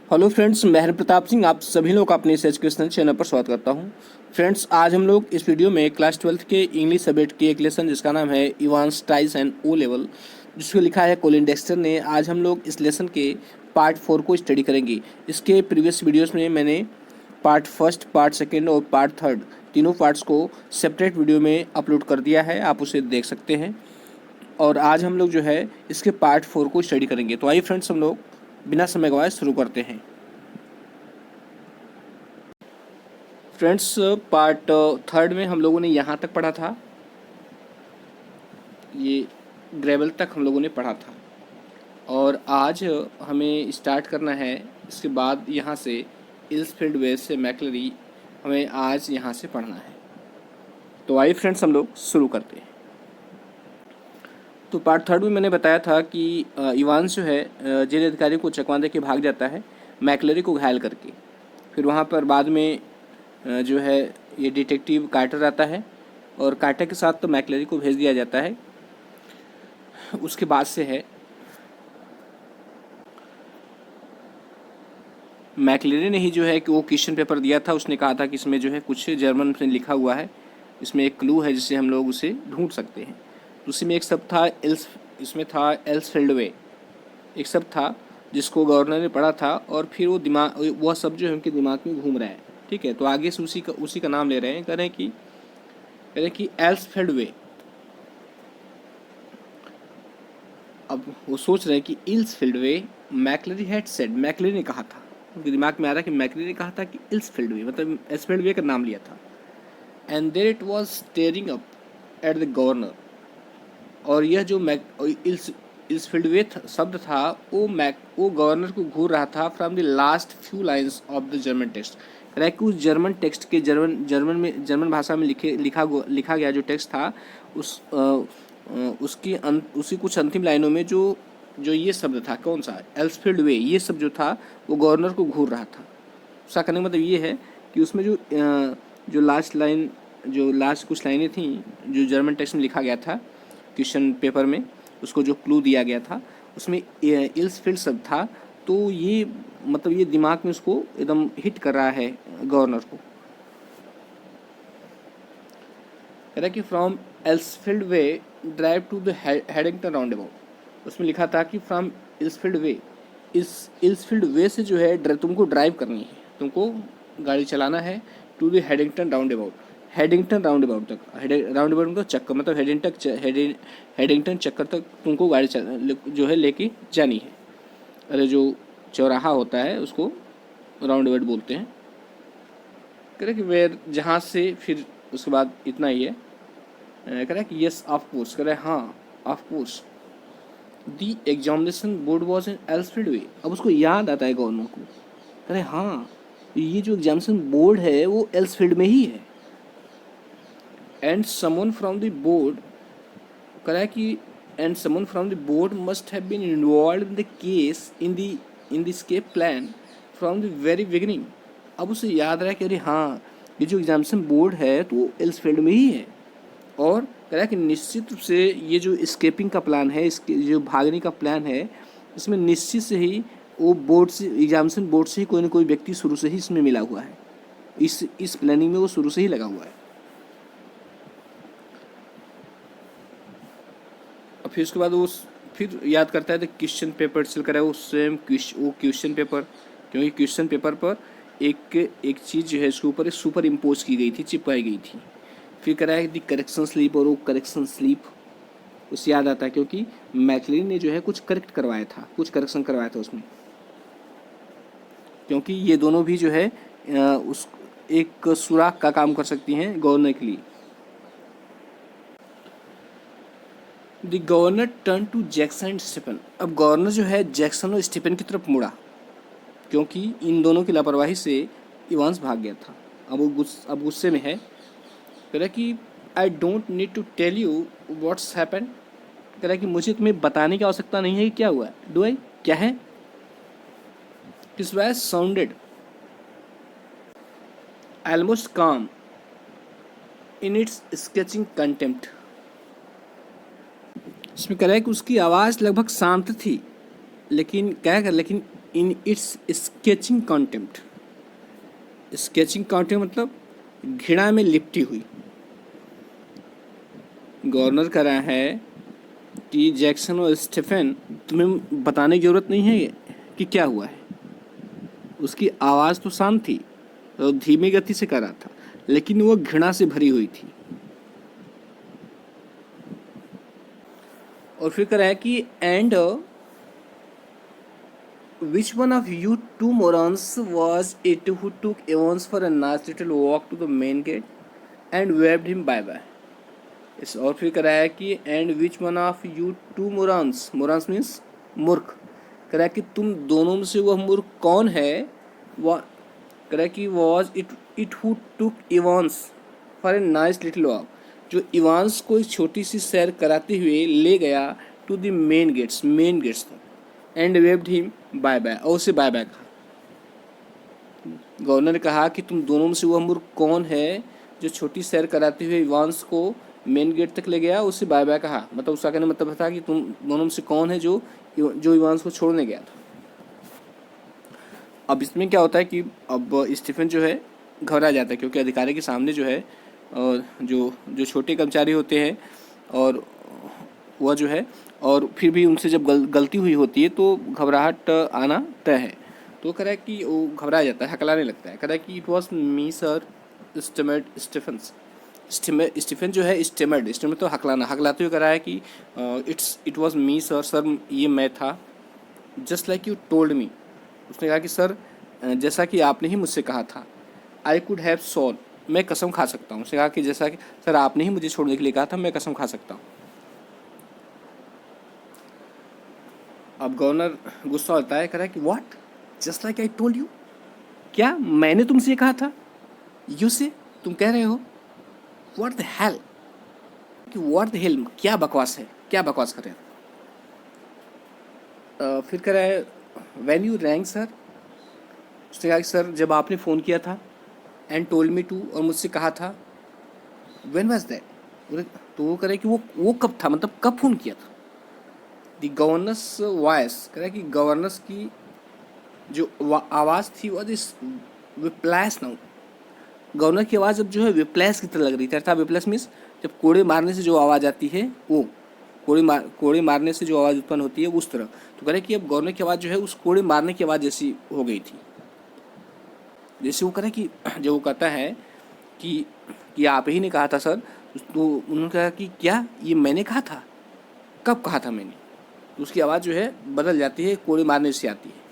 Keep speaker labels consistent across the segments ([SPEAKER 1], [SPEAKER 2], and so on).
[SPEAKER 1] Hello friends, मैं हरि प्रताप सिंह आप सभी लोग का अपने इस एजुकेशनल चैनल पर स्वागत करता हूं। फ्रेंड्स, आज हम लोग इस वीडियो में क्लास 12th के इंग्लिश सब्जेक्ट की एक लेसन जिसका नाम है Evans tries an O level, जिसको लिखा है कोलिन डेक्स्टर ने। आज हम लोग इस लेसन के पार्ट 4 को स्टडी करेंगे। इसके प्रीवियस वीडियोज़ में मैंने पार्ट फर्स्ट, पार्ट सेकेंड और पार्ट थर्ड तीनों पार्ट्स को सेपरेट वीडियो में अपलोड कर दिया है, आप उसे देख सकते हैं। और आज हम लोग जो है इसके पार्ट 4 को स्टडी करेंगे। तो आइए फ्रेंड्स, हम लोग बिना समय गवाए शुरू करते हैं। फ्रेंड्स, पार्ट थर्ड में हम लोगों ने यहाँ तक पढ़ा था, ये ग्रेवल तक हम लोगों ने पढ़ा था। और आज हमें स्टार्ट करना है इसके बाद यहाँ से इल्सफील्ड वेज से मैकलरी, हमें आज यहाँ से पढ़ना है। तो आइए फ्रेंड्स, हम लोग शुरू करते हैं। तो पार्ट थर्ड में मैंने बताया था कि इवांस जो है जेल अधिकारी को चकवा दे के भाग जाता है मैकलरी को घायल करके। फिर वहाँ पर बाद में जो है ये डिटेक्टिव कार्टर आता है और कार्टर के साथ तो मैकलरी को भेज दिया जाता है। उसके बाद से है मैकलरी ने ही जो है कि वो क्वेश्चन पेपर दिया था, उसने कहा था कि इसमें जो है कुछ जर्मन में लिखा हुआ है, इसमें एक क्लू है जिससे हम लोग उसे ढूंढ सकते हैं। उसी में एक शब्द था इसमें था एल्सफेल्डवे, एक शब्द था जिसको गवर्नर ने पढ़ा था और फिर वह शब्द जो है उनके दिमाग में घूम रहा है। ठीक है, तो आगे से उसी का नाम ले रहे हैं, कह रहे हैं कि एल्सफेल्डवे। अब वो सोच रहे हैं कि इल्सफील्डवे मैकलरी हैड सेड, मैकलरी ने कहा था, उनके दिमाग में आ रहा है कि मैकलरी ने कहा था कि इल्सफील्डवे, मतलब एल्सफील्डवे का नाम लिया था। And there it was staring up at the governor, और यह जो इल्सफील्डवे शब्द था वो गवर्नर को घूर रहा था from the last few lines of the German text. कह रहा है कि उस जर्मन टेक्स्ट के जर्मन भाषा में लिखा गया जो टेक्स्ट था उसी कुछ अंतिम लाइनों में जो ये शब्द था, कौन सा, एल्सफील्ड वे, ये सब जो था वो गवर्नर को घूर रहा था। उसका कहने का मतलब ये है कि उसमें जो लास्ट कुछ लाइनें थी जो जर्मन टेक्स्ट में लिखा गया था क्वेश्चन पेपर में, उसको जो क्लू दिया गया था उसमें इल्सफील्ड शब्द था। तो ये मतलब ये दिमाग में उसको एकदम हिट कर रहा है गवर्नर को। कह रहा है कि from Elsfield Way drive to the Headington roundabout, उसमें लिखा था कि फ्रॉम इल्सफील्ड वे, इस इल्सफील्ड वे से जो है तुमको ड्राइव करनी है, तुमको गाड़ी चलाना है to the Headington roundabout, Headington roundabout तक, राउंड अबाउट का चक्कर मतलब हेडिंगटन चक्कर तक तुमको गाड़ी जो है लेके जानी है। अरे जो चौराहा होता है उसको राउंड अबाउट बोलते हैं। कह रहे कि वेर, जहाँ से फिर उसके बाद इतना ही है। कह रहा है कि यस ऑफ कोर्स, कह रहा है हाँ of course the examination board was in Elsfield Way. अब उसको याद आता है गवर्नर को, कह रहे हाँ ये जो एग्जामिनेशन बोर्ड है वो एल्सफील्ड में ही है। And someone from the board, कह रहा है कि and someone from the board must have been involved in the case in the escape plan from the very beginning. अब उसे याद रहा कि अरे हाँ ये जो एग्जामिनेशन बोर्ड है तो वो एल्सफील्ड में ही है। और कह रहा है कि निश्चित रूप से ये जो एस्केपिंग का प्लान है, इसके जो भागने का प्लान है, इसमें निश्चित से ही वो बोर्ड से, एग्जामिनेशन बोर्ड से ही कोई ना कोई व्यक्ति शुरू से ही इसमें मिला हुआ है, इस प्लानिंग में वो शुरू से ही लगा हुआ है। और फिर उसके बाद वो फिर याद करता है तो क्वेश्चन पेपर चल कर है वो सेम वो क्वेश्चन पेपर, क्योंकि क्वेश्चन पेपर पर एक चीज़ जो है इसके ऊपर एक सुपर इम्पोज की गई थी, चिपकाई गई थी। फिर करा है दी करेक्शन स्लिप, और वो करेक्शन स्लिप उससे याद आता है क्योंकि मैकलिन ने जो है कुछ करेक्ट करवाया था, कुछ करेक्शन करवाया था उसमें, क्योंकि ये दोनों भी जो है उस एक सुराग का काम कर सकती हैं गवर्नर के लिए। The governor turn to Jackson and Stephen, अब गवर्नर जो है जैक्सन और स्टीफन की तरफ मुड़ा क्योंकि इन दोनों की लापरवाही से इवांस भाग गया था। अब अब गुस्से में है। कह रहा है कि I don't need to tell you what's happen, कह रहा है कि मुझे तुम्हें बताने की आवश्यकता नहीं है कि क्या हुआ है। डू आई, क्या है। हिज वॉइस साउंडेड ऑलमोस्ट काम इन इट्स स्केचिंग कंटेम्प्ट, इसमें कह रहा है कि उसकी आवाज़ लगभग शांत थी, लेकिन क्या कर, लेकिन in its sketching contempt. Sketching contempt मतलब घृणा में लिपटी हुई। गवर्नर कह रहा है कि जैक्सन और स्टीफन, तुम्हें बताने की जरूरत नहीं है कि क्या हुआ है। उसकी आवाज़ तो शांत थी और धीमी गति से कर रहा था, लेकिन वो घृणा से भरी हुई थी। और फिर कह रहा है कि and which one of you two morons was it who took Evans for a nice little walk to the main gate and waved him bye bye. इस और फिर कह रहा है कि and which one of you two morons, morons means मूर्ख, कह रहा है कि तुम दोनों में से वह मूर्ख कौन है। वह कह रहा है कि was it who took Evans for a nice little walk, जो इवांस को एक छोटी सी सैर कराते हुए ले गया टू द मेन गेट्स तक and waved him bye bye, और उसे बाय बाय कहा। गवर्नर ने कहा कि तुम दोनों में से वह मूर्ख कौन है जो छोटी सैर कराते हुए इवांस को मेन गेट तक ले गया, उससे बाय बाय कहा। मतलब उसका कहने मतलब था कि तुम दोनों में से कौन है जो इवांस को छोड़ने गया था। अब इसमें क्या होता है कि अब स्टीफन जो है घबरा जाता है, क्योंकि अधिकारी के सामने जो है जो जो छोटे कर्मचारी होते हैं और वह जो है, और फिर भी उनसे जब गलती हुई होती है तो घबराहट आना तय है। तो कह रहा है कि वो घबरा जाता है, हकलाने लगता है। कह रहा है कि it was me sir Stemmard Stephen जो है स्टेमर्ड तो हकलाते हुए कह रहा है कि इट वॉज मी सर ये मैं था। Just like you told me, उसने कहा कि सर जैसा कि आपने ही मुझसे कहा था। आई कुड हैव सॉन, मैं कसम खा सकता हूँ। उसने कहा कि जैसा कि सर आपने ही मुझे छोड़ने के लिए कहा था, मैं कसम खा सकता हूँ। अब गवर्नर गुस्सा होता है, कह रहा है कि what, just like I told you, क्या मैंने तुमसे ये कहा था? यू से, तुम कह रहे हो व्हाट द हेल, कि व्हाट द हेल, क्या बकवास है, क्या बकवास कर रहे हो। फिर कह रहा है व्हेन यू रैंक सर, उसने कहा कि सर जब आपने फ़ोन किया था, एंड टोल्ड मी टू, और मुझसे कहा था, व्हेन वाज दैट, तो वो कह रहा है कि वो कब था, मतलब कब फ़ोन किया था। द गवर्नर्स वॉइस, कह रहा है कि गवर्नर्स की जो आवाज़ थी वो दिस विप्लैस नाउ, गवर्नर की आवाज़ अब जो है विप्लैस की तरह लग रही थी। अर्थात विप्लैस मीन्स जब कोड़े मारने से जो आवाज़ आती है, वो कोड़े मारने से जो आवाज़ उत्पन्न होती है उस तरह। तो कह रहे कि अब गवर्नर की आवाज़ जो है उस कोड़े मारने की आवाज़ जैसी हो गई थी। जैसे वो कह रहे कि जब वो कहता है कि आप ही ने कहा था सर, तो उन्होंने कहा कि क्या ये मैंने कहा था, कब कहा था मैंने। तो उसकी आवाज़ जो है बदल जाती है, कोड़े मारने से आती है।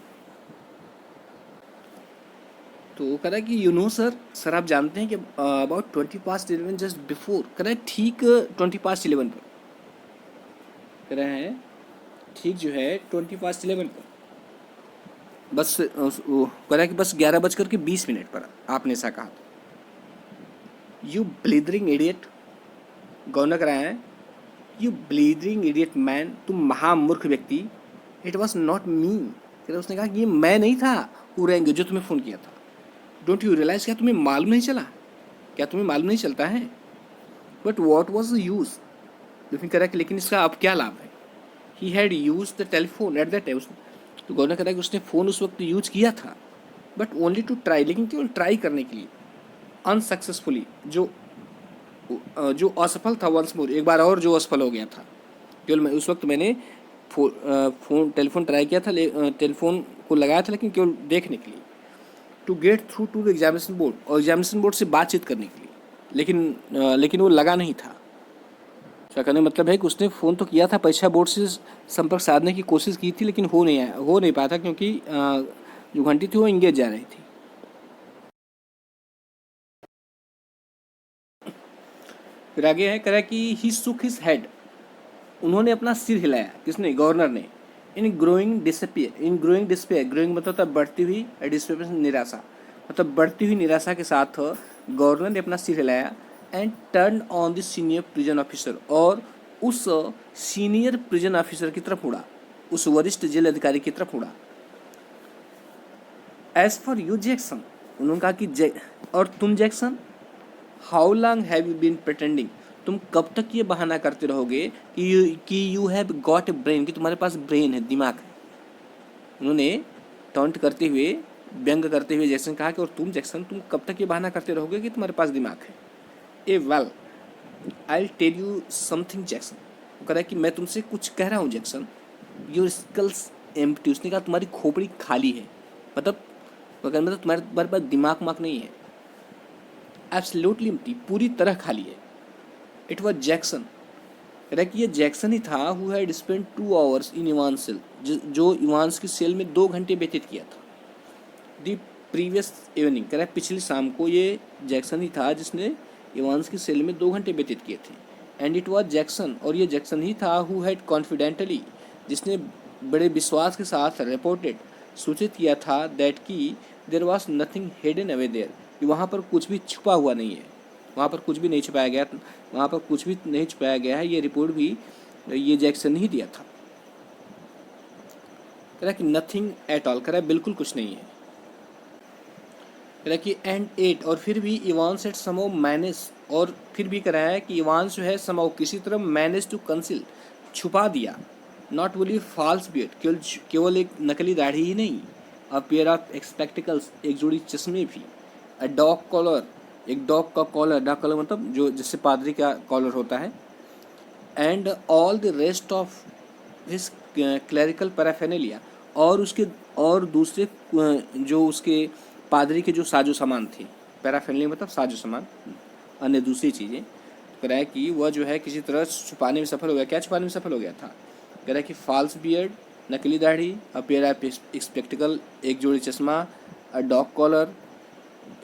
[SPEAKER 1] तो वो कह रहा है कि यू नो सर आप जानते हैं कि अबाउट 11:20 जस्ट बिफोर, कह रहा है ठीक 11:20 पर, कह रहे हैं ठीक जो है 11:20 पर, बस वो कह रहा है कि बस 11:20 पर आपने ऐसा कहा। यू ब्लीदरिंग इडियट, गवर्नर कह रहा है यू ब्लीदरिंग इडियट मैन, तुम महामूर्ख व्यक्ति। इट वॉज नॉट मी, कह रहा उसने कहा कि ये मैं नहीं था उरेंगे जो तुम्हें फ़ोन किया था। डोंट यू रियलाइज, क्या तुम्हें मालूम नहीं चला, क्या तुम्हें मालूम नहीं चलता है। But what was the use, लेकिन कह रहा कि लेकिन इसका अब क्या लाभ है। He had use the telephone at that time, तो गवर्नर कह रहा है कि उसने फ़ोन उस वक्त यूज किया था, बट ओनली टू ट्राई, लेकिन केवल ट्राई करने के लिए, अनसक्सेसफुली, जो असफल था, वंस मोर, एक बार और जो असफल हो गया था। केवल उस वक्त मैंने टेलीफोन ट्राई किया था, टेलीफोन को लगाया था, लेकिन केवल देखने के लिए, to get through to the examination board, और एग्जामिनेशन बोर्ड से बातचीत करने के लिए, लेकिन वो लगा नहीं था। क्या कहने मतलब है कि उसने फ़ोन तो किया था, परीक्षा बोर्ड से संपर्क साधने की कोशिश की थी, लेकिन हो नहीं पाया था, क्योंकि जो घंटी थी वो इंगेज जा रही थी। फिर आगे है, कह रहा है कि ही शुक हिज हेड, उन्होंने अपना सिर हिलाया, किसने, गवर्नर ने। इन ग्रोइंग डिस्पेयर, ग्रोइंग मतलब था बढ़ती हुई, डिस्पेयर निराशा, मतलब बढ़ती हुई निराशा के साथ गवर्नर ने अपना सिर हिलाया। And turn on the senior prison officer, और उस सीनियर प्रिजन ऑफिसर की तरफ मुड़ा, उस वरिष्ठ जेल अधिकारी की तरफ मुड़ा। एज फॉर यू जैक्सन, उन्होंने कहा कि और तुम Jackson, how long have you been pretending, तुम कब तक ये बहाना करते रहोगे कि you have got a brain, कि तुम्हारे पास ब्रेन है, दिमाग है। उन्होंने टॉन्ट करते हुए, व्यंग करते हुए जैक्सन कहा कि और तुम जैक्सन, तुम कब तक ये बहाना करते रहोगे कि तुम्हारे पास दिमाग है? Ah well, I will tell you something Jackson. वो कह रहा है कि मैं तुमसे कुछ कह रहा हूँ जैक्सन। योर स्कल्स एम्प्टी, उसने कहा तुम्हारी खोपड़ी खाली है, मतलब मतलब तुम्हारे पास दिमाग माक नहीं है। एब्सोल्युटली एम्प्टी, पूरी तरह खाली है। इट वॉज जैक्सन, कह रहा है कि ये जैक्सन ही था who had spent 2 hours in Evans cell, जो इवांस की सेल में 2 घंटे व्यतीत किया था। द प्रीवियस इवनिंग, कह रहा है पिछली शाम को ये जैक्सन ही था जिसने इवांस की सेल में 2 घंटे व्यतीत किए थे। एंड इट वॉज जैक्सन, और ये जैक्सन ही था हु हैड कॉन्फिडेंटली, जिसने बड़े विश्वास के साथ रिपोर्टेड, सूचित किया था दैट कि there was nothing hidden away there, कि वहाँ पर कुछ भी छुपा हुआ नहीं है, वहाँ पर कुछ भी नहीं छुपाया गया, वहाँ पर कुछ भी नहीं छुपाया गया है। ये रिपोर्ट भी ये जैक्सन ही दिया था। कह रहा कि नथिंग एट ऑल, कह रहा है बिल्कुल कुछ नहीं है। कह रहा कि एंड एट, और फिर भी इवांस एट समहाउ मैनेज, और फिर भी कह रहा है कि इवांस जो है समहाउ किसी तरह मैनेज टू कंसील, छुपा दिया, नॉट ओनली फॉल्स बियर्ड, केवल एक नकली दाढ़ी ही नहीं, अ पेयर ऑफ स्पेक्टिकल्स, एक जोड़ी चश्मे भी, अ डॉग कॉलर, एक डॉग का कॉलर, डॉग कॉलर मतलब जो जिससे पादरी का कॉलर होता है, and all the rest of his clerical paraphernalia, और उसके और दूसरे जो उसके पादरी के जो साजो सामान थे, पैराफेनेलिया मतलब साजो सामान, अन्य दूसरी चीज़ें। कह रहा है कि वह जो है किसी तरह छुपाने में सफल हो गया। क्या छुपाने में सफल हो गया था? कह रहा है कि फॉल्स बियर्ड, नकली दाढ़ी, अ पेयर ऑफ स्पेक्टिकल, एक जोड़ी चश्मा, अ डॉग कॉलर,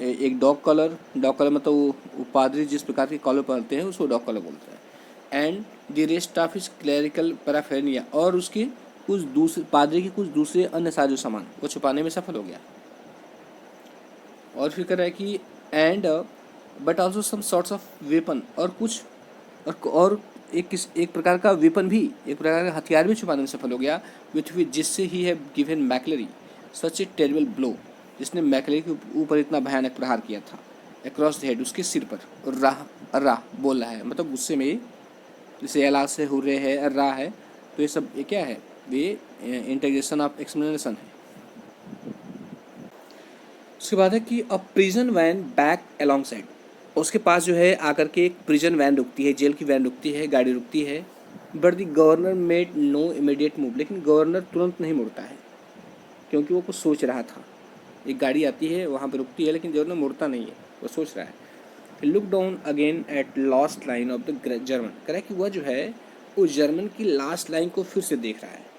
[SPEAKER 1] एक डॉग कॉलर, डॉग कॉलर मतलब वो पादरी जिस प्रकार के कॉलर पहनते हैं उसको डॉग कॉलर बोलते हैं। And the rest of his clerical paraphernalia, और उसके कुछ दूसरे पादरी के कुछ दूसरे अन्य साजो सामान वो छुपाने में सफल हो गया। और फिर कह रहा है कि and but also some sorts of weapon, और कुछ और एक प्रकार का वेपन भी, एक प्रकार का हथियार भी छुपाने में सफल हो गया, विथ जिससे ही है गिवन मैकलरी सच ए टेरिबल ब्लो, जिसने मैकलरी के ऊपर इतना भयानक प्रहार किया था, अक्रॉस द हेड, उसके सिर पर। और राह बोल रहा है, मतलब गुस्से में, जैसे एला से हुर्रे है, अर्रा है, तो ये सब ये क्या है, ये इंटीग्रेशन ऑफ एक्सप्लेनेशन है। उसके बाद है कि a prison van back alongside, उसके पास जो है आकर के एक प्रिजन वैन रुकती है, जेल की वैन रुकती है, गाड़ी रुकती है। But the governor made no immediate move, लेकिन गवर्नर तुरंत नहीं मुड़ता है, क्योंकि वो कुछ सोच रहा था। एक गाड़ी आती है, वहाँ पर रुकती है, लेकिन गवर्नर मुड़ता नहीं है, वो सोच रहा है। Look down again at last line of the German, कह रहा है कि वह जो है उस जर्मन की लास्ट लाइन को फिर से देख रहा है।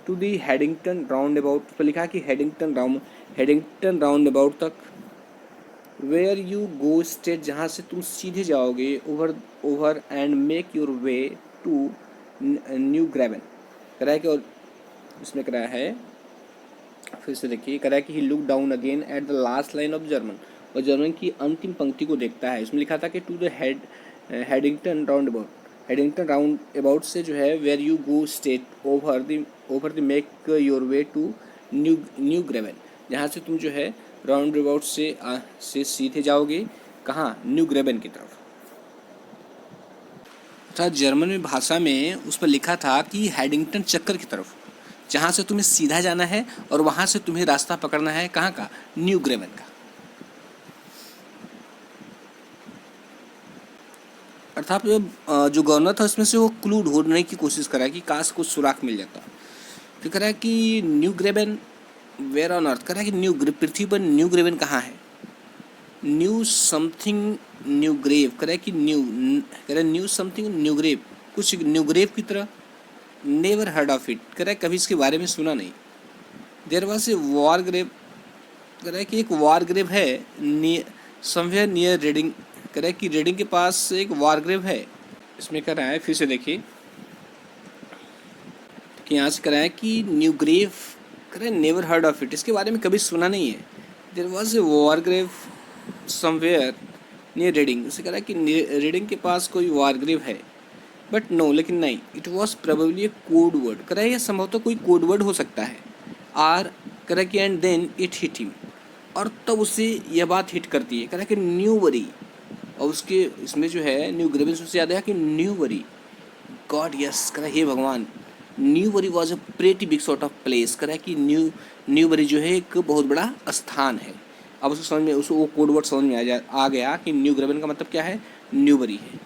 [SPEAKER 1] To the Headington roundabout, पर लिखा कि हेडिंगटन राउंड अबाउट तक, वेयर यू गो स्ट्रेट, जहाँ से तुम सीधे जाओगे, over and make your way to New Greven, कह रहा है कि, और इसमें कह रहा है फिर से देखिए, कह रहा है कि he look down again at the last line of German, और जर्मन की अंतिम पंक्ति को देखता है। इसमें लिखा था कि to the Headington roundabout, Headington roundabout से जो है where you go straight over the make your way to New Greven, जहाँ से तुम जो है राउंड अबाउट से सीधे जाओगे, कहाँ, न्यू ग्रेवन की तरफ। अर्थात जर्मन में भाषा में उस पर लिखा था कि हेडिंगटन चक्कर की तरफ, जहाँ से तुम्हें सीधा जाना है और वहाँ से तुम्हें रास्ता पकड़ना है, कहाँ का, न्यू ग्रेवन का। अर्थात जो गवर्नर था उसमें से वो क्लू ढूंढने की कोशिश करा कि काश कुछ सुराग मिल जाता। फिर कह रहा है कि न्यू ग्रेवन वेयर ऑन अर्थ, कह रहा है कि पृथ्वी पर न्यू ग्रेवन कहाँ है, न्यू समथिंग न्यू ग्रेव, कह रहा है कि कह रहा है न्यू समथिंग न्यू ग्रेव, कुछ न्यू ग्रेव की तरह। नेवर हर्ड ऑफ इट, कह रहा है कभी इसके बारे में सुना नहीं। There was a war grave, कह रहा है कि एक वॉर ग्रेव है समवेयर नियर रीडिंग, कह रहा है कि रीडिंग के पास एक वॉर ग्रेव है। इसमें कह रहा है, फिर से देखिए कि यहाँ से कह रहा है कि न्यू ग्रेव, कह रहा है नेवर हर्ड ऑफ इट, इसके बारे में कभी सुना नहीं है। There was a war grave somewhere near Reading, उसे कह रहा है कि रीडिंग के पास कोई वॉर ग्रेव है, बट नो, लेकिन नहीं, it was probably a code word, कह रहा है यह संभवतः कोई कोड वर्ड हो सकता है। आर, कह रहा है कि and then it hit him, और तब उससे यह बात हिट करती है, कह रहा है कि न्यू वरी, और उसके इसमें जो है न्यू ग्रेवन से याद है कि न्यू वरी, गॉड यस, कह रहा है हे भगवान, Newbury was a pretty big sort of place. कह रहा है कि न्यूबरी जो है एक बहुत बड़ा स्थान है। अब उसको समझ में उसको वो कोड वर्ड समझ में आ गया कि न्यू ग्रेवन का मतलब क्या है, न्यूबरी है।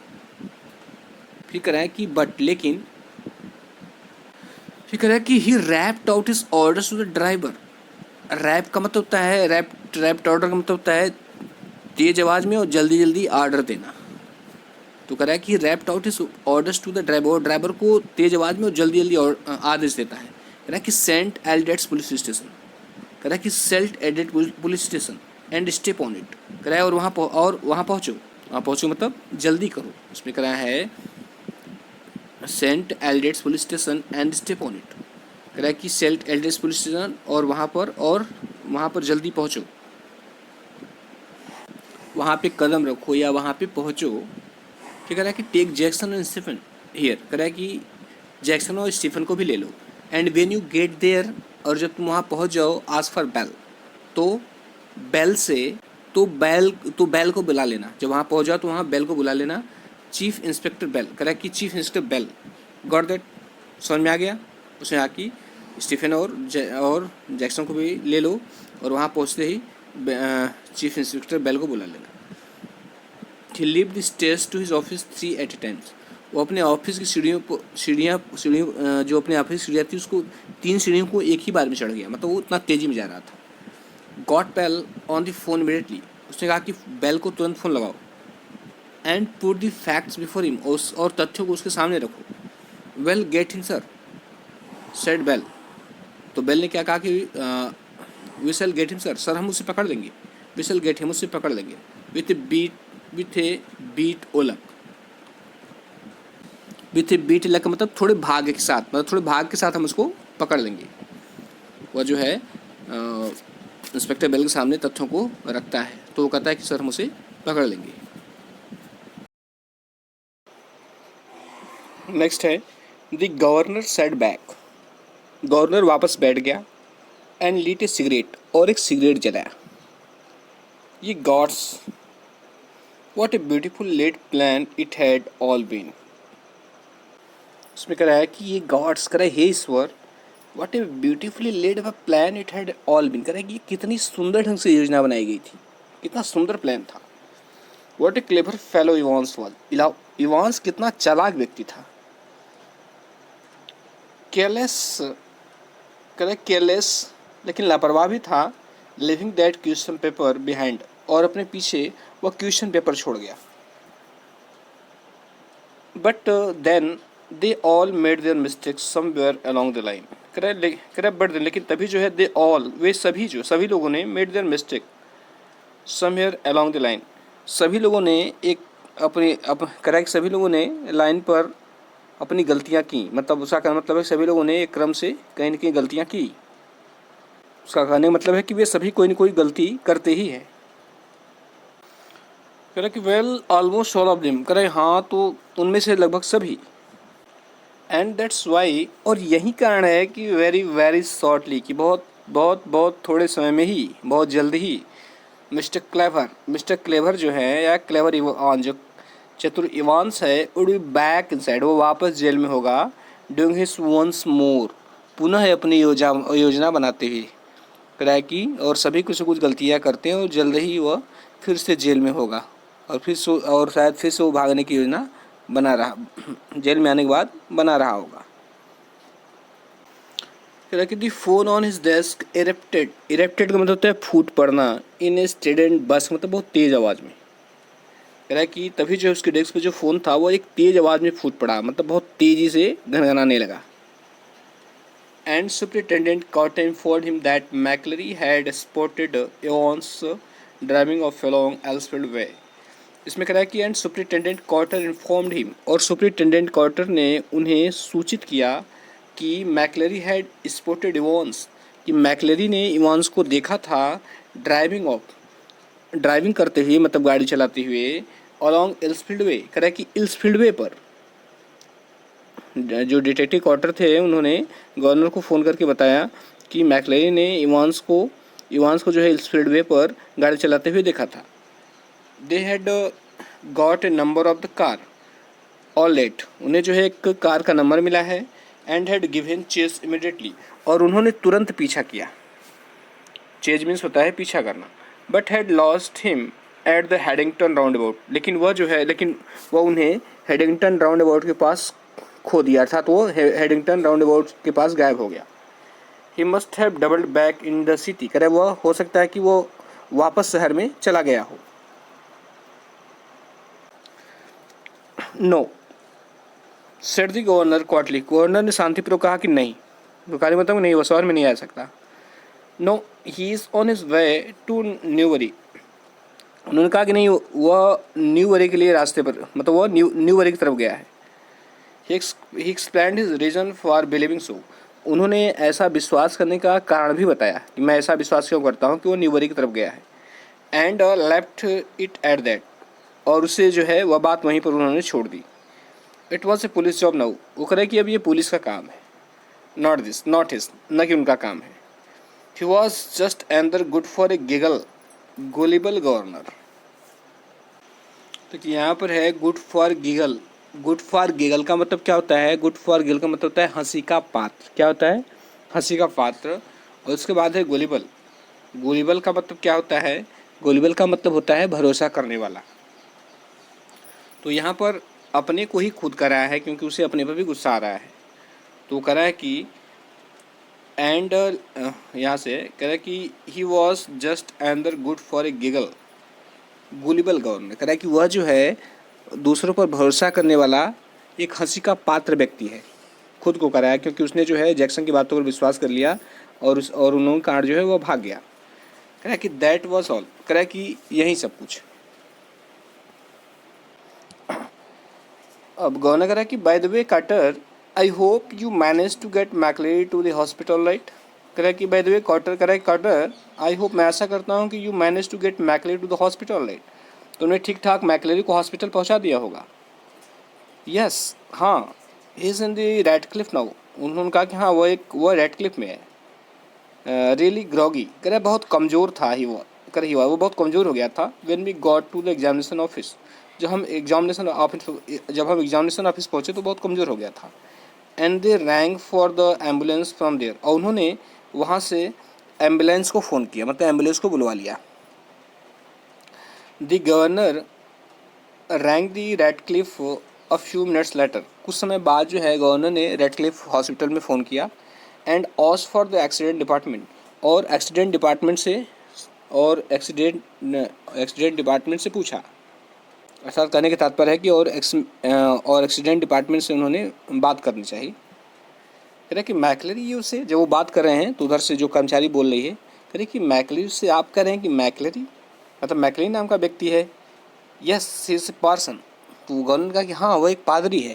[SPEAKER 1] फिर कह रहा है कि बट लेकिन, फिर कह रहा है कि he rapped out his orders to the driver. Rap का मतलब होता है रैप्ड ऑर्डर का मतलब होता है तेज आवाज में और जल्दी जल्दी ऑर्डर देना। तो कह रहा है कि rapped out his orders to the driver, और ड्राइवर को तेज आवाज में और जल्दी जल्दी आदेश देता है। कह रहा है कि सेंट एल्डेट्स पुलिस स्टेशन। कह रहा है कि सेल्ट एडेड police station and step on it. कह रहा है और वहाँ पहुँचो। वहाँ पहुँचो मतलब जल्दी करो। उसमें कह रहा है St Aldates police station and step on it. कह रहा है कि सेंट एल्डेट्स पुलिस स्टेशन और वहाँ पर जल्दी पहुँचो, वहाँ पे कदम रखो या वहाँ पे पहुँचो। फिर कह रहा है कि take Jackson and Stephen here. कह रहा है कि जैक्सन और स्टीफन को भी ले लो। And when you get there, और जब तुम वहाँ पहुँच जाओ, आस्क फॉर बेल। तो बेल से तो बेल को बुला लेना। जब वहाँ पहुँच जाओ तो वहाँ बेल को बुला लेना। Chief Inspector Bell. कह रहा है कि Chief Inspector Bell. Got that, समझ में आ गया। उसने कहा कि स्टीफन और जैक्सन को भी ले लो और वहाँ पहुँचते ही चीफ इंस्पेक्टर बेल को बुला लेना। He lived the stairs to his office 3 at a time. वो अपने ऑफिस की सीढ़ियाँ जो अपने ऑफिस की सीढ़ियाँ थी उसको 3 सीढ़ियों को एक ही बार में चढ़ गया। मतलब वो इतना तेज़ी में जा रहा था। Got Bell on the phone immediately. उसने कहा कि बेल को तुरंत फ़ोन लगाओ। And put the facts before him. और तथ्यों को उसके सामने रखो। Well, get him, sir, said Bell. तो बेल ने क्या कहा कि we shall get him, sir. Sir हम उसे पकड़ लेंगे। We shall get him, उसे पकड़ लेंगे। With a beat of luck. With a bit luck मतलब थोड़े भाग्य के साथ, मतलब थोड़े भाग के साथ हम उसको पकड़ लेंगे। वह जो है इंस्पेक्टर बेल के सामने तथ्यों को रखता है। तो वो कहता है कि सर हम उसे पकड़ लेंगे। नेक्स्ट है the governor set back. Governor वापस बैठ गया एंड लीट ए सिगरेट, और एक सिगरेट जलाया। ये God's what a beautiful laid plan it had all been. उसमें कह रहा है कि ये गॉड्स, कह रहा है हे ईश्वर, what a beautifully laid a plan it had all been. कह रहा है कि कितनी सुंदर ढंग से योजना बनाई गई थी, कितना सुंदर प्लान था। What A clever fellow Evans was. Evans कितना चालाक व्यक्ति था। केयरलेस, कह रहा है केयरलेस लेकिन लापरवाह भी था। Leaving that question paper behind, और अपने पीछे वह क्वेश्चन पेपर छोड़ गया। But then they all made their mistakes somewhere along the line. कह बट देन लेकिन तभी जो है दे ऑल, वे सभी लोगों ने made their mistake somewhere along the line. सभी लोगों ने एक करेक्ट सभी लोगों ने लाइन पर अपनी गलतियां की। मतलब उसका कहने मतलब है सभी लोगों ने एक क्रम से कहीं न कहीं गलतियां की। उसका कहने का मतलब है कि वे सभी कोई न कोई गलती करते ही हैं। कह रहा कि well almost all of them. कह रहे हाँ तो उनमें से लगभग सभी। एंड दैट्स वाई, और यही कारण है कि वेरी वेरी शॉर्टली, कि बहुत थोड़े समय में ही, बहुत जल्द ही मिस्टर क्लेवर जो है, या क्लेवर इवान जो चतुर इवांस है, वुड बी बैक इनसाइड, वो वापस जेल में होगा। डूइंग हिज वंस मोर, पुनः अपनी योजना बनाते हुए। कराए की और सभी कुछ गलतियाँ करते हैं और जल्द ही वह फिर से जेल में होगा और शायद फिर से वो भागने की योजना बना रहा, जेल में आने के बाद बना रहा होगा। दी फोन ऑन हिज डेस्क इरेप्टेड। इरेप्टेड का मतलब होता है फूट पड़ना। इन ए स्टेडेंट बस मतलब बहुत तेज़ आवाज़ में। कह रहा है कि तभी जो उसके डेस्क पे जो फ़ोन था वो एक तेज़ आवाज़ में फूट पड़ा, मतलब बहुत तेज़ी से घनघनाने लगा। And superintendent Carter informed him that McClary had spotted Evans driving off along Elsfield Way. इसमें कह रहा है कि and superintendent Carter informed him, और सुपरिटेंडेंट Carter ने उन्हें सूचित किया कि मैकलरी हैड स्पॉटेड इवांस, कि मैकलरी ने इवांस को देखा था ड्राइविंग करते हुए, मतलब गाड़ी चलाते हुए, अलॉन्ग एल्सफील्ड वे। कह रहा है कि एल्सफील्ड वे पर। जो डिटेक्टिव क्वार्टर थे उन्होंने गवर्नर को फ़ोन करके बताया कि मैकलरी ने इवांस को जो है एल्सफील्ड वे पर गाड़ी चलाते हुए देखा था। They had got a number of the car all right, उन्हें जो है एक कार का नंबर मिला है। And had given chase immediately, और उन्होंने तुरंत पीछा किया। चेज मीन्स होता है पीछा करना। But had lost him at the Headington roundabout, लेकिन वह उन्हें हेडिंगटन राउंड अबाउट के पास खो दिया, अर्थात वो हेडिंगटन राउंड अबाउट के पास गायब हो गया। He must have doubled back in the city, करे वह हो सकता है कि वो वापस शहर में चला गया हो। No said the governor quietly, governor ने शांतिपूर्वक कहा कि नहीं, दुकानी मतलब नहीं, वो शहर में नहीं आ सकता। No he is on his way to Newbury, उन्होंने कहा कि नहीं, वह न्यूवरी के लिए रास्ते पर, मतलब वह न्यूवरी की तरफ गया है। He explained his reason for believing so, उन्होंने ऐसा विश्वास करने का कारण भी बताया कि मैं ऐसा विश्वास क्यों करता हूँ कि वो न्यूवरी की तरफ गया है। And left it at that, और उसे जो है वह बात वहीं पर उन्होंने छोड़ दी। It was a police job now, वो कह रहे कि अब ये पुलिस का काम है, नॉट हिज, न कि उनका काम है। He was just another good for a giggle gullible governor, तो यहाँ पर है good for giggle. Good for giggle का मतलब क्या होता है? गुड फॉर गिगल का मतलब होता है हंसी का पात्र। क्या होता है? हंसी का पात्र। और उसके बाद है गोलिबल। गोलिबल का मतलब क्या होता है? गोलिबल का मतलब होता है भरोसा करने वाला। तो यहाँ पर अपने को ही खुद कर रहा है क्योंकि उसे अपने पर भी गुस्सा आ रहा है। तो कह रहा है कि एंड यहाँ से कह रहा है कि ही was just another good for a giggle गुलिबल governor, कह रहा है कि वह जो है दूसरों पर भरोसा करने वाला एक हंसी का पात्र व्यक्ति है। खुद को कराया क्योंकि उसने जो है जैक्सन की बातों पर विश्वास कर लिया और उन्होंने कारण जो है वह भाग गया। कह रहा है कि दैट वॉज ऑल, कह रहा है कि यही सब कुछ। अब गवर्नर कह रहा है कि by the way Carter, I hope you manage to get McCleery to the hospital right. कह रहा है कि बाय द वे कार्टर, कह रहा है कार्टर, आई होप, मैं ऐसा करता हूँ कि you manage to get McCleery to the hospital right, तो उन्हें ठीक ठाक मैकलेरी को हॉस्पिटल पहुँचा दिया होगा। यस, हाँ, he is in the red Cliff now, उन्होंने कहा कि हाँ वो रेड क्लिफ में है। रियली ग्रॉगी, कह रहा है बहुत कमज़ोर था ही वो, वो बहुत कमज़ोर हो गया था। When we got to the examination office, जब हम एग्जामिनेशन ऑफिस पहुँचे तो बहुत कमज़ोर हो गया था। And they rang for the ambulance from there, और उन्होंने वहाँ से एम्बुलेंस को फ़ोन किया, मतलब एम्बुलेंस को बुलवा लिया। The governor rang the Radcliffe a few minutes later, कुछ समय बाद जो है गवर्नर ने रेड क्लिफ हॉस्पिटल में फ़ोन किया। एंड ऑस फॉर द एक्सीडेंट डिपार्टमेंट, और एक्सीडेंट डिपार्टमेंट से पूछा। अर्थात कहने का तात्पर्य है कि और एक्सीडेंट डिपार्टमेंट से उन्होंने बात करनी चाहिए। कह रहे कि मैकलरी, ये उससे जब वो बात कर रहे हैं तो उधर से जो कर्मचारी बोल रही है, कह रहे कि मैकलरी से आप कह रहे हैं कि मैकलरी मतलब मैकलरी नाम का व्यक्ति है। Yes, he is a person, तो गवर्नर ने कहा कि हाँ वो एक पादरी है।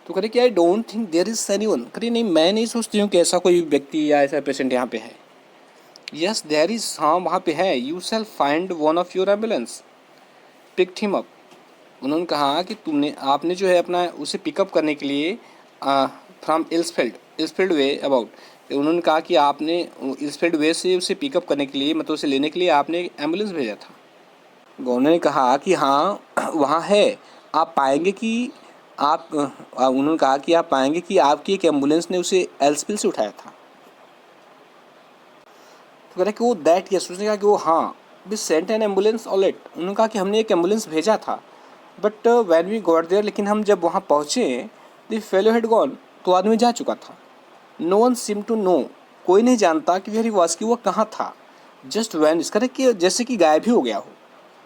[SPEAKER 1] तो कह रहे कि I don't think there is anyone, कह रही नहीं, मैं नहीं सोचती हूँ कि ऐसा कोई व्यक्ति या ऐसा पेशेंट यहाँ पे है। यस देयर इज, हाँ वहाँ पे है। You shall find one of your ambulance picked him up, उन्होंने कहा कि आपने जो है अपना उसे पिकअप करने के लिए फ्रॉम इल्सफील्ड वे अबाउट, उन्होंने कहा कि आपने इल्सफील्ड वे से उसे पिकअप करने के लिए, मतलब उसे लेने के लिए आपने एम्बुलेंस भेजा था। गवर्नर ने कहा कि हाँ वहाँ है, आप पाएंगे कि उन्होंने कहा कि आप पाएंगे कि आपकी एक एम्बुलेंस ने उसे एल्सफील्ड से उठाया था। तो कह रहा कि वो दैट, यस, उसने कहा कि वो हाँ, we sent an ambulance all right, उन्होंने कहा कि हमने एक एम्बुलेंस भेजा था। But when we got there, लेकिन हम जब वहाँ पहुँचे, द फेलो हेड गॉन, तो आदमी जा चुका था। No one seem to know, कोई नहीं जानता कि वेयर ही वाज, कि वो कहाँ था। जस्ट वैन, इस करे कि जैसे कि गायब ही हो गया हो।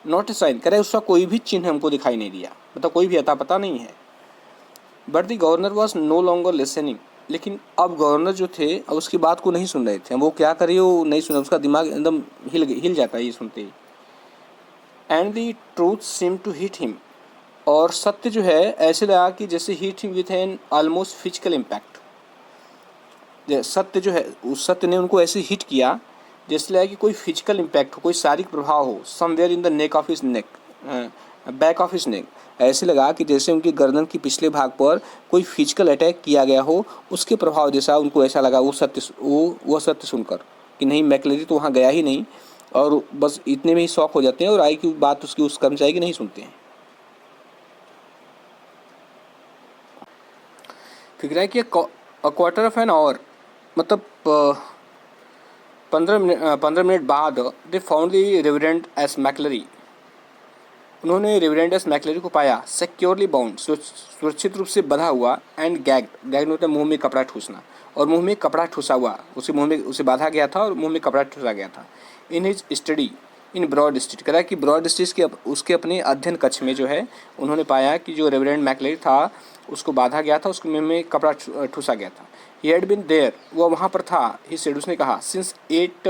[SPEAKER 1] नॉट ए साइन, करे उसका कोई भी चिन्ह हमको दिखाई नहीं दिया, मतलब कोई भी अता पता नहीं है। But the governor was no longer listening, लेकिन अब गवर्नर जो थे अब उसकी बात को नहीं सुन रहे थे। वो क्या करे, वो नहीं सुना, उसका दिमाग एकदम हिल जाता है ये सुनते ही। And the truth seemed to hit him, और सत्य जो है ऐसे लगा कि जैसे hit him with an almost physical impact. सत्य जो है, उस सत्य ने उनको ऐसे हिट किया जैसे लगा कि कोई फिजिकल इम्पैक्ट हो, कोई शारीरिक प्रभाव हो। Somewhere in the neck of his neck, back of his neck, ऐसे लगा कि जैसे उनकी गर्दन की पिछले भाग पर कोई फिजिकल अटैक किया गया हो, उसके प्रभाव जैसा उनको ऐसा लगा। वो सत्य सुनकर कि नहीं, मैकलेरी तो वहाँ गया ही नहीं, और बस इतने में ही शॉक हो जाते हैं और आई की बात उसकी उस कर्मचारी की नहीं सुनते हैं। फिर कह रहा है कि a quarter of an hour, मतलब 15 मिनट बाद they found the reverend S मैकलरी, उन्होंने रेवरेंड एस मैकलरी को पाया सिक्योरली बाउंड, सुरक्षित रूप से बंधा हुआ, एंड गैग्ड होता है मुंह में कपड़ा ठूसना, और मुंह में कपड़ा ठूसा हुआ, उसके मुंह में उसे बांधा गया था और मुंह में कपड़ा ठूसा गया था। In his study in Broad Street, कह रहा है कि ब्रॉड स्ट्रीट के उसके अपने अध्ययन कक्ष में जो है उन्होंने पाया कि जो रेवरेंड मैकलरी था उसको बांधा गया था, उसके मुंह में कपड़ा ठूसा गया था। ही हैड बीन देयर, वह वहाँ पर था। ही सेड, उसने कहा, सिंस 8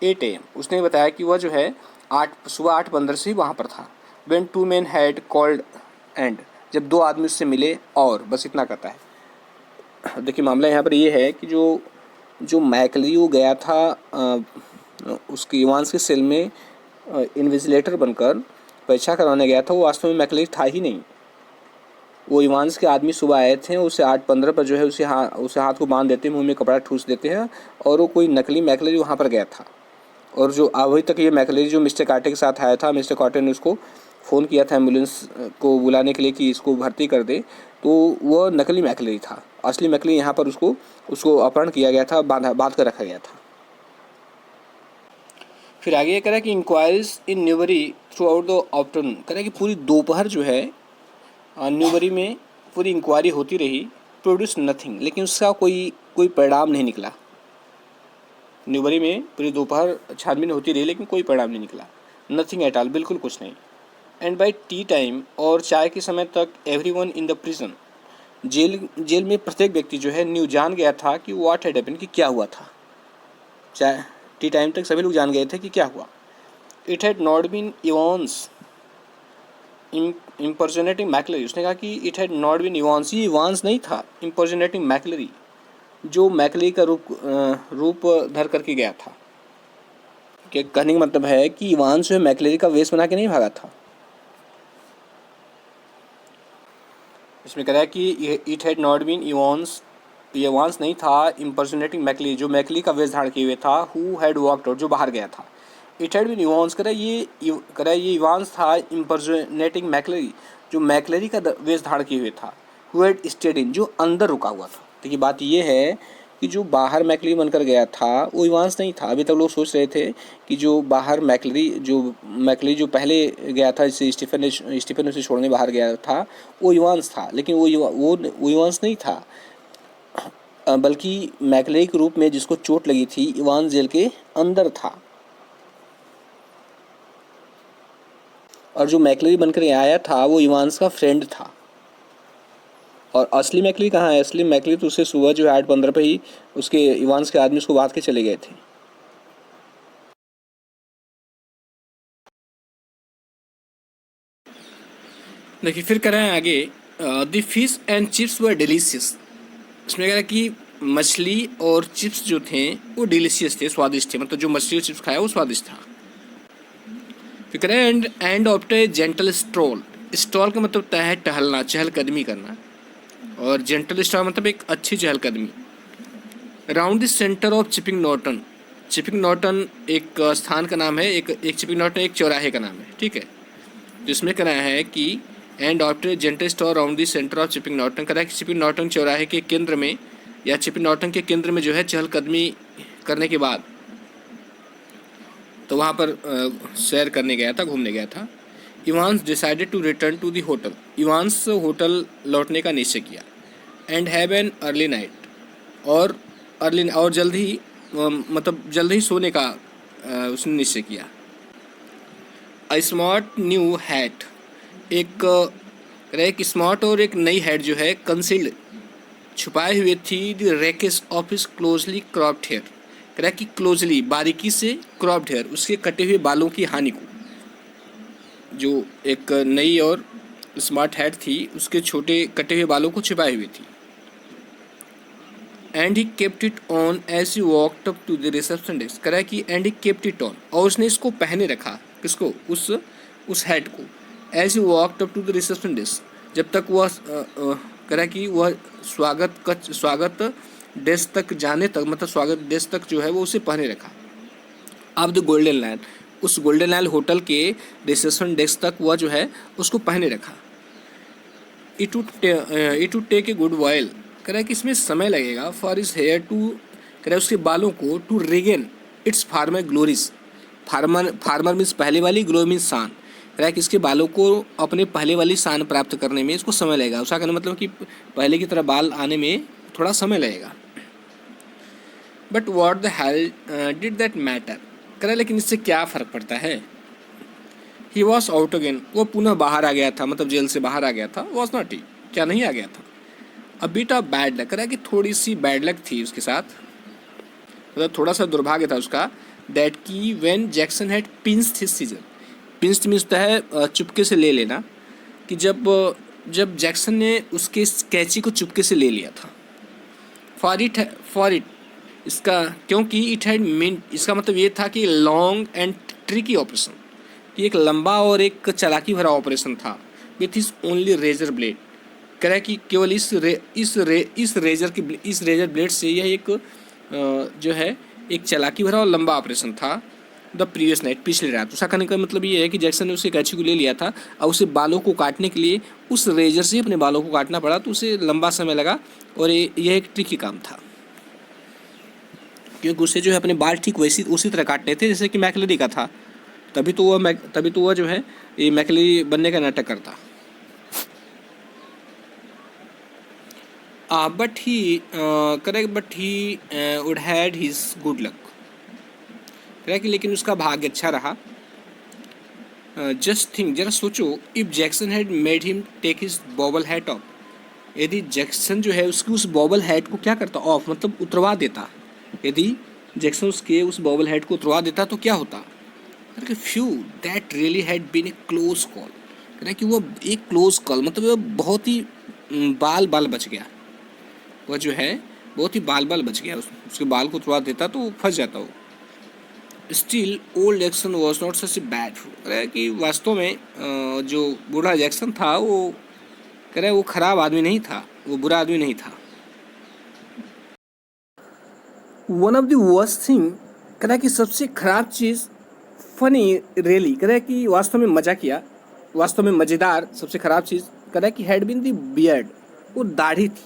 [SPEAKER 1] AM, उसने बताया कि वह जो है सुबह 8:15 से ही वहाँ पर था। When two men had called and, जब दो आदमी उससे मिले, और बस इतना कहता है। देखिए मामला यहाँ पर ये है कि जो मैकलरी वो गया था उसके इवांस के सेल में इन्विजिलेटर बनकर परीक्षा करवाने गया था, वो वास्तव में मैकलरी था ही नहीं। वो इवांस के आदमी सुबह आए थे, उसे 8:15 पर जो है उसे हाथ को बांध देते हैं, मुंह में कपड़ा ठूस देते हैं, और वो कोई नकली मैकलरी वहाँ पर गया था। और जो अभी तक ये मैकलरी जो मिस्टर कार्टे के साथ आया था, मिस्टर कार्टे ने उसको फ़ोन किया था एम्बुलेंस को बुलाने के लिए कि इसको भर्ती कर दे, तो वह नकली मैकलरी था। असली मैकलरी यहाँ पर उसको अपहरण किया गया था, बांध कर रखा गया था। फिर आगे ये कह रहा है कि inquiries in Newbury throughout the afternoon, कह रहा है कि पूरी दोपहर जो है न्यूबरी में पूरी इंक्वायरी होती रही, प्रोड्यूस नथिंग, लेकिन उसका कोई परिणाम नहीं निकला। न्यूबरी में पूरी दोपहर छानबीन होती रही लेकिन कोई परिणाम नहीं निकला। नथिंग एट ऑल, बिल्कुल कुछ नहीं। एंड बाई टी टाइम, और चाय के समय तक, everyone in the prison, jail में प्रत्येक व्यक्ति जो है न्यू जान गया था कि व्हाट हैड हैपेंड, कि क्या हुआ था। चाय टी टाइम तक सभी लोग जान गए थे कि क्या हुआ। It had not been Evans impersonating McCleery, उसने कहा कि it had not been Evans, ये इवांस नहीं था, इम्पर्सनेटिंग मैकलरी, जो मैकलरी का रूप धर करके गया था। कि कहने का मतलब है कि इवांस जो है मैकलरी का वेश बना के नहीं भागा था। इसमें कह रहा है कि it had not been Evans, ये इवांस नहीं था, इम्पर्सनेटिंग मैकलरी, जो मैकलरी का वेश धारण किए हुए था, हु हैड वॉकड आउट, जो बाहर गया था। इट हैड बीन इवांस, कह रहा है ये इवांस था, इम्पर्सनेटिंग मैकलरी, जो मैकलरी का वेश धारण किए हुए था, हु हैड स्टेड इन, जो अंदर रुका हुआ था। देखिए बात ये है कि जो बाहर मैकलरी बनकर गया था वो इवांस नहीं था। अभी तक लोग सोच रहे थे कि जो बाहर मैकलरी जो पहले गया था, जिसे स्टीफन उसे छोड़ने बाहर गया था, वो इवांस था, लेकिन वो इवांस नहीं था, बल्कि मैकलरी के रूप में जिसको चोट लगी थी, इवांस जेल के अंदर था। और जो मैकलरी बनकर आया था वो इवांस का फ्रेंड था। और असली मैकलरी कहाँ है? असली मैकलरी तो उसे सुबह जो 8:15 पे ही उसके इवांस के आदमी उसको बांध के चले गए थे। देखिए फिर कह रहे हैं आगे, the fish and chips were delicious, इसमें कह रहा है कि मछली और चिप्स जो थे वो डिलीशियस थे, स्वादिष्ट थे, मतलब जो मछली और चिप्स खाया वो स्वादिष्ट था। फिर कह रहे हैं and after a gentle stroll, stroll का मतलब होता है टहलना, चहलकदमी करना, और जेंटल स्ट्रोल मतलब एक अच्छी चहलकदमी। Round the centre of chipping Norton, chipping Norton एक स्थान का नाम है, एक चिपिंग नॉर्टन एक चौराहे का नाम है, ठीक है। जिसमें कह रहा है कि and after gentle store round the centre of chipping Norton, कह रहा है कि चिपिंग नॉर्टन चौराहे के केंद्र में, या चिपिंग नॉर्टन के केंद्र में जो है चहलकदमी करने के बाद, तो वहाँ पर सैर करने गया था, घूमने गया था। Evans decided to return to the hotel, Evans hotel लौटने का निश्चय किया। And have an early night, और जल्द ही मतलब जल्द ही सोने का उसने निश्चय किया। अ स्मार्ट न्यू हैट, एक स्मार्ट और एक नई हैट जो है कंसील्ड, छुपाए हुए थी, the recesses of his closely cropped hair, कह रहा है कि क्लोजली बारीकी से क्रॉप्ड हेयर, उसके कटे हुए बालों की हानि को। जो एक नई और स्मार्ट हैट थी उसके छोटे कटे हुए बालों को छुपाए हुए थी। And he kept it on as he walked up to the reception desk, कह रहा है कि and he kept it on, और उसने इसको पहने रखा, किसको? उस हैट को। As he walked up to the reception desk, जब तक वह कह रहा है कि वह स्वागत डेस्क तक जाने तक, मतलब स्वागत डेस्क तक जो है वो उसे पहने रखा। अब द गोल्डन लाइन, उस गोल्डन लाइन होटल के रिसेप्शन डेस्क तक वह जो है उसको पहने रखा। It would take a good while, कह रहा है कि इसमें समय लगेगा फॉर इज हेयर टू, कह रहा है उसके बालों को to regain its former glories. Former means पहले वाली, ग्लो मीन्स शान, कह रहा है कि इसके बालों को अपने पहले वाली शान प्राप्त करने में इसको समय लगेगा। उसका कहना मतलब कि पहले की तरह बाल आने में थोड़ा समय लगेगा। But what the hell did that matter, कह रहा है लेकिन इससे क्या फ़र्क पड़ता है। ही वॉज आउट अगेन, वो पुनः बाहर आ गया था, मतलब जेल से बाहर आ गया था। वॉज नॉट ही, क्या नहीं आ गया था। A bit of bad luck, कह रहा है कि थोड़ी सी बैड लक थी उसके साथ, मतलब थोड़ा सा दुर्भाग्य था उसका। दैट की when Jackson had pinched his scissors, pinched means होता है चुपके से ले लेना, कि जब जैक्सन ने उसके कैची को चुपके से ले लिया था। फॉर इट, इसका क्योंकि इट हैड मीन, इसका मतलब ये था कि लॉन्ग एंड ट्रिकी ऑपरेशन, कि एक लंबा और एक चालाकी भरा ऑपरेशन था। With his only razor blade, कह रहा है कि केवल इस रेजर ब्लेड से यह एक जो है एक चालाकी भरा और लंबा ऑपरेशन था। द प्रीवियस नाइट, पिछली रात। उसका कहने का मतलब ये है कि जैक्सन ने उसे कैची को ले लिया था और उसे बालों को काटने के लिए उस रेजर से अपने बालों को काटना पड़ा, तो उसे लंबा समय लगा और यह एक ट्रिकी काम था, क्योंकि उसे जो है अपने बाल ठीक उसी तरह काटने थे जैसे कि मैकलरी का था। तभी तो वह जो है ये मैकलरी बनने का नाटक करता। But he correct, but he would had his good luck, correct, लेकिन उसका भाग्य अच्छा रहा। जस्ट थिंक, जरा सोचो, if Jackson had made him take his bobble hat off, यदि जैक्सन जो है उसकी उस बॉबल हैट को क्या करता, ऑफ मतलब उतरवा देता, यदि जैक्सन उसके उस बॉबल हैट को उतरवा देता तो क्या होता। Phew that really had been a close call, कह रहा है कि वो एक क्लोज कॉल मतलब वो बहुत ही बाल बच गया, वह जो है बहुत ही बाल बच गया, उसके बाल को उतरवा देता तो फंस जाता वो। Still old Jackson was not such a bad fool, कह रहा है कि वास्तव में जो बूढ़ा जैक्सन था वो, कह रहा है वो खराब आदमी नहीं था, वो बुरा आदमी नहीं था। One of the worst thing, कह रहा है कि सबसे खराब चीज़, फनी रियली, कह रहा है कि वास्तव में मजा किया, वास्तव में मज़ेदार सबसे खराब चीज़, कह रहा है कि हैड बीन द बियर्ड, वो दाढ़ी थी।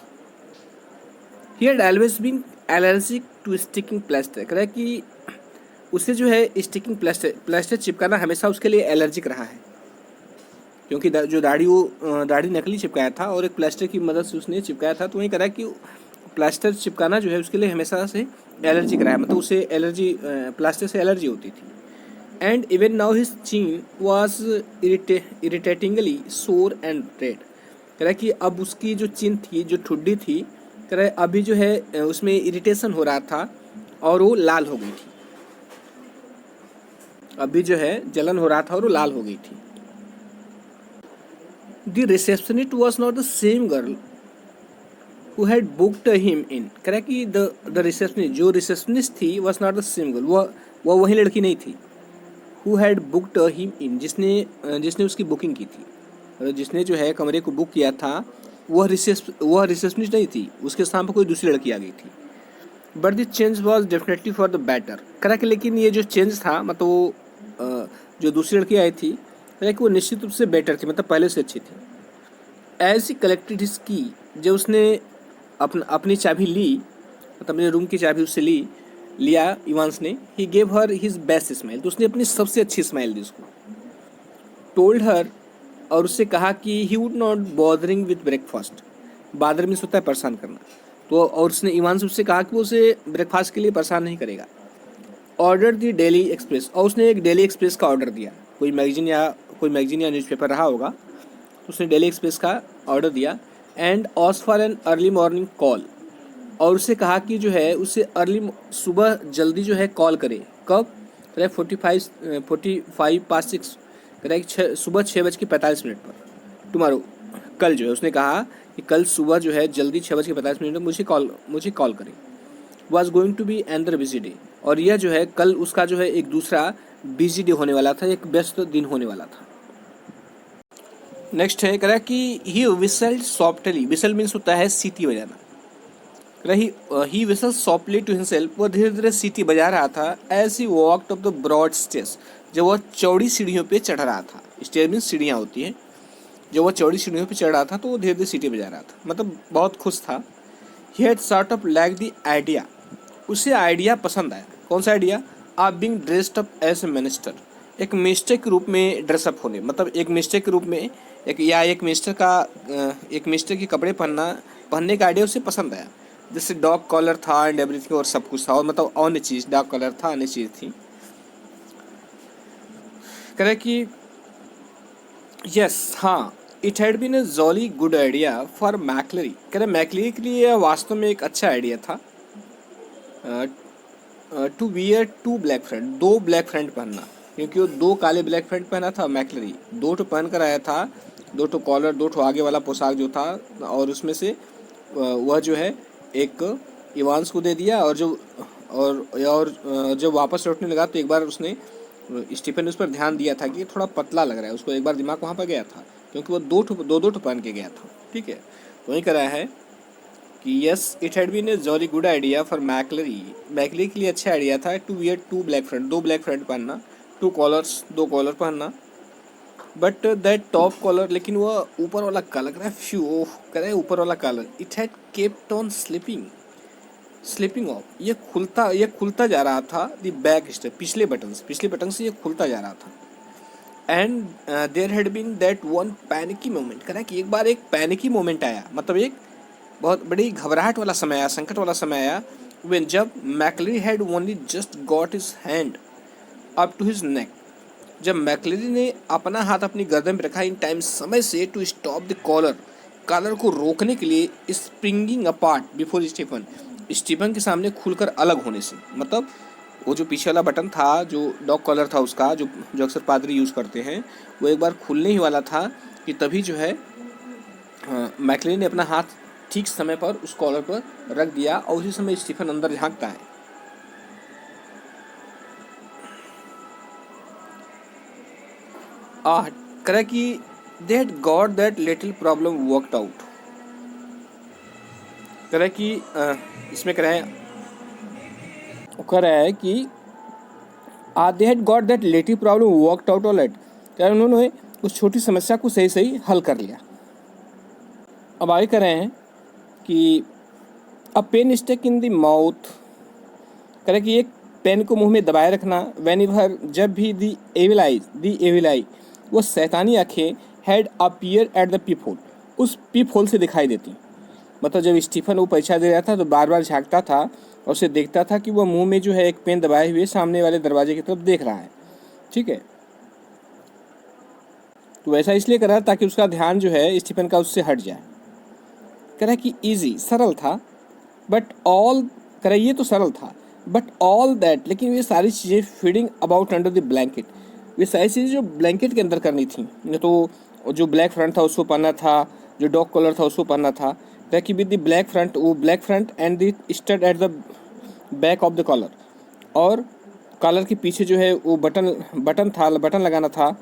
[SPEAKER 1] He had always been allergic to sticking plaster, कह रहा है कि उसे जो है स्टिकिंग प्लास्टर चिपकाना हमेशा उसके लिए एलर्जिक रहा है, क्योंकि जो दाढ़ी नकली चिपकाया था और एक प्लास्टर की मदद से उसने चिपकाया था, तो वही कह रहा है कि प्लास्टर चिपकाना जो है उसके लिए हमेशा से एलर्जिक रहा है, मतलब उसे एलर्जी, प्लास्टर से एलर्जी होती थी। And even now his chin was irritatingly sore and red, कह रहा है कि अब उसकी जो चिन थी, जो ठुड्डी थी, कह रहा है अभी जो है उसमें इरिटेशन हो रहा था और वो लाल हो गई थी, अभी जो है जलन हो रहा था और वो लाल हो गई थी। The receptionist was not the same girl who had booked him in, कह रहा है कि द रिसेप्शनिस्ट, जो रिसेप्शनिस्ट थी, was not the same girl, वह वही लड़की नहीं थी। Who had booked him in, जिसने उसकी बुकिंग की थी, जिसने जो है कमरे को बुक किया था, वह रिसेप्शनिस्ट नहीं थी, उसके स्थान पर कोई दूसरी लड़की आ गई थी। But the change was definitely for the better, कह रहा कि लेकिन ये जो चेंज था, मतलब वो जो दूसरी लड़की आई थी, कह रहा कि वो निश्चित रूप से बेटर थी, मतलब पहले से अच्छी थी। एज ही कलेक्टेड हिज की, जब उसने अपनी चाबी ली, मतलब अपने रूम की चाबी उससे लिया इवांस ने, he gave her his best smile, तो उसने अपनी सबसे अच्छी स्माइल दी उसको। टोल्ड हर, और उससे कहा कि he would not bothering with breakfast, बादर मीन्स होता है परेशान करना, तो और उसने इवांस उससे कहा कि वो उसे ब्रेकफास्ट के लिए परेशान नहीं करेगा। ऑर्डर दी डेली एक्सप्रेस, और उसने एक डेली एक्सप्रेस का ऑर्डर दिया, कोई मैगजीन या न्यूज़पेपर रहा होगा, तो उसने डेली एक्सप्रेस का ऑर्डर दिया। एंड ऑस for an early morning call, और उससे कहा कि जो है उसे अर्ली सुबह जल्दी जो है कॉल करे। कब, कह 45 पास 6, कह सुबह 6:45 पर, टुमारो, कल जो है उसने कहा कि कल सुबह जो है जल्दी 6:45 पर मुझे कॉल करें। Was going to be another busy day, और यह जो है कल उसका जो है एक दूसरा बिजी डे होने वाला था, एक व्यस्त दिन होने वाला था। नेक्स्ट है, कह रहा कि he whistled softly, whistle means होता है सीटी बजाना, he whistle softly to himself, वह धीरे धीरे सीटी बजा रहा था। As he walked up the broad stairs, जब वह चौड़ी सीढ़ियों पे चढ़ रहा था, स्टेयर मीन्स सीढ़ियाँ होती हैं, जब वो चौड़ी सीढ़ियों पे चढ़ रहा था तो वो धीरे धीरे सीटी बजा रहा था, मतलब बहुत खुश था। He had sort of like the idea, उसे आइडिया पसंद आया। कौन सा आइडिया? आप being dressed up as a minister, एक मिनिस्टर के रूप में ड्रेसअप होने, मतलब एक मिनिस्टर के रूप में एक मिनिस्टर के कपड़े पहनने का आइडिया उसे पसंद आया। जैसे डॉग कॉलर था एंड एवरीथिंग, और सब कुछ था, और मतलब अन्य चीज़, डॉग कॉलर था, अन्य चीज़ थी। कह रहे कि यस, हाँ, it had been a jolly good idea for McLeary. कह रहे मैकलरी के लिए वास्तव में एक अच्छा आइडिया था to wear two black front, दो ब्लैक फ्रंट पहनना, क्योंकि वो दो काले ब्लैक फ्रंट पहना था मैकलरी, दो ठो पहन कर आया था, दो ठो कॉलर, दो ठो आगे वाला पोशाक जो था, और उसमें से वह जो है एक इवांस को दे दिया, और जब वापस लौटने लगा तो एक बार उसने स्टीफन उस पर ध्यान दिया था कि थोड़ा पतला लग रहा है, उसको एक बार दिमाग वहाँ पर गया था, क्योंकि वो दो ठो पहन के गया था। ठीक है, तो वही करा है कि yes, it had been a jolly good idea for McLeary, McLeary के लिए अच्छा आइडिया था to wear two black front, दो ब्लैक फ्रंट पहनना, टू कॉलर्स, दो कॉलर पहनना, बट दैट टॉप कॉलर, लेकिन वह ऊपर वाला कॉलर, कह रहा है ऊपर वाला collar, it had kept on slipping off, ये खुलता जा रहा था, द बैक स्टेप, पिछले बटन से ये खुलता जा रहा था। And there had been that one panicky moment, कह रहा है कि एक बार एक पैनिकी मोमेंट आया, मतलब एक बहुत बड़ी घबराहट वाला समय आया, संकट वाला समय आया, when जब McLeary had only just got his hand up to his neck, जब मैकलरी ने अपना हाथ अपनी गर्दन पर रखा इन टाइम, समय से, टू स्टॉप द कॉलर को रोकने के लिए, स्प्रिंगिंग अपार्ट बिफोर स्टीफन के सामने खुलकर अलग होने से, मतलब वो जो पीछे वाला बटन था, जो डॉग कॉलर था उसका, जो अक्सर पादरी यूज़ करते हैं, वो एक बार खुलने ही वाला था कि तभी जो है मैकलरी ने अपना हाथ ठीक समय पर उस कॉलर पर रख दिया, और उसी समय स्टीफन अंदर झांकता है। कह कि दे had got that little problem worked out, कह कि इसमें कह रहा है कि दे had got that little problem worked out alright, क्या उन्होंने उस छोटी समस्या को सही सही हल कर लिया। अब आगे कह रहे हैं कि a pen stake in the mouth, कह रहे कि एक पेन को मुंह में दबाए रखना, वैन एवर, जब भी दी एविल आई, वो शैतानी आँखें, had appear at the peep hole, उस पीप होल से दिखाई देती, मतलब जब स्टीफन वो परीक्षा दे रहा था तो बार बार झांकता था और उसे देखता था कि वह मुंह में जो है एक पेन दबाए हुए सामने वाले दरवाजे की तरफ देख रहा है। ठीक है, तो वैसा इसलिए कर रहा ताकि उसका ध्यान जो है स्टीफन का उससे हट जाए। कह रहा कि ईजी, सरल था, बट ऑल, कह रहा ये तो सरल था, बट ऑल दैट, लेकिन ये सारी चीज़ें feeding about under the blanket, ये सारी चीज़ें जो ब्लैंकेट के अंदर करनी थी, तो जो ब्लैक फ्रंट था उसको पहनना था, जो डॉग कॉलर था उसको पहनना था, ताकि विद द ब्लैक फ्रंट, वो black front and the stud at the back of the collar, और कॉलर के पीछे जो है वो बटन लगाना था।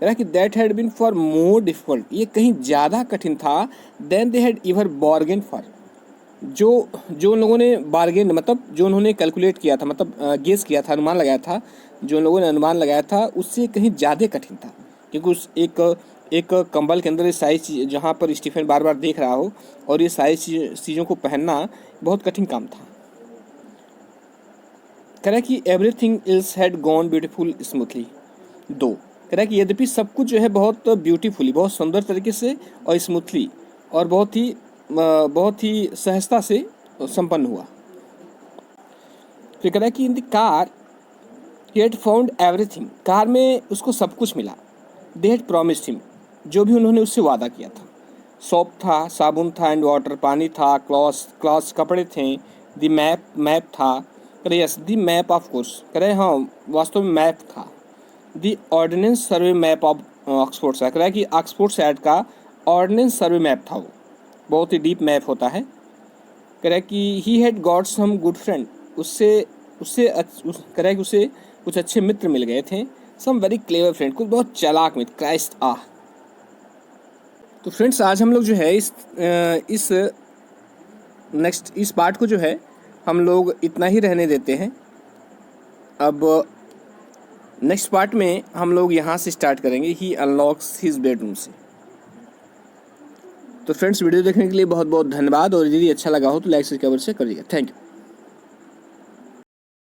[SPEAKER 1] कि that had been far more difficult, ये कहीं ज़्यादा कठिन था, than they had ever bargained for, जो उन लोगों ने बार्गेन, मतलब जो उन्होंने कैलकुलेट किया था, मतलब गेस किया था, अनुमान लगाया था, जो उन लोगों ने अनुमान लगाया था उससे कहीं ज़्यादा कठिन था, क्योंकि उस एक कंबल के अंदर ये सारी चीज़, जहाँ पर स्टीफन बार बार देख रहा हो, और ये सारी चीज़ों को पहनना बहुत कठिन काम था। कह रहा है कि everything else had gone beautiful smoothly, दो, कह रहा है कि यद्यपि सब कुछ जो है बहुत ब्यूटीफुली, बहुत सुंदर तरीके से और स्मूथली, और बहुत ही सहजता से संपन्न हुआ। फिर कह रहा है कि in the car he had found everything, car में उसको सब कुछ मिला, दे हैड प्रॉमिस्ड हिम, जो भी उन्होंने उससे वादा किया था, सोप था, साबुन था, एंड वाटर, पानी था, क्लॉथ्स कपड़े थे, द मैप था, कह रहे yes, the map of course, कह रहे हाँ वास्तव में मैप था, the ordnance survey map of Oxfordshire, कह रहा है कि ऑक्सफोर्ड साइड का ऑर्डिनेंस सर्वे मैप था, वो बहुत ही डीप मैप होता है। कह रहा है कि he had got some good friend, कह रहा है कि उसे कुछ अच्छे मित्र मिल गए थे, सम वेरी क्लेवर फ्रेंड, कुछ बहुत चालाक मित्र, क्राइस्ट आह। तो फ्रेंड्स आज हम लोग जो है इस पार्ट को जो है हम लोग इतना ही रहने देते हैं। अब नेक्स्ट पार्ट में हम लोग यहाँ से स्टार्ट करेंगे, ही अनलॉक्स हिज बेडरूम से। तो फ्रेंड्स वीडियो देखने के लिए बहुत बहुत धन्यवाद, और यदि अच्छा लगा हो तो लाइक सब्सक्राइब से करिएगा। Thank you.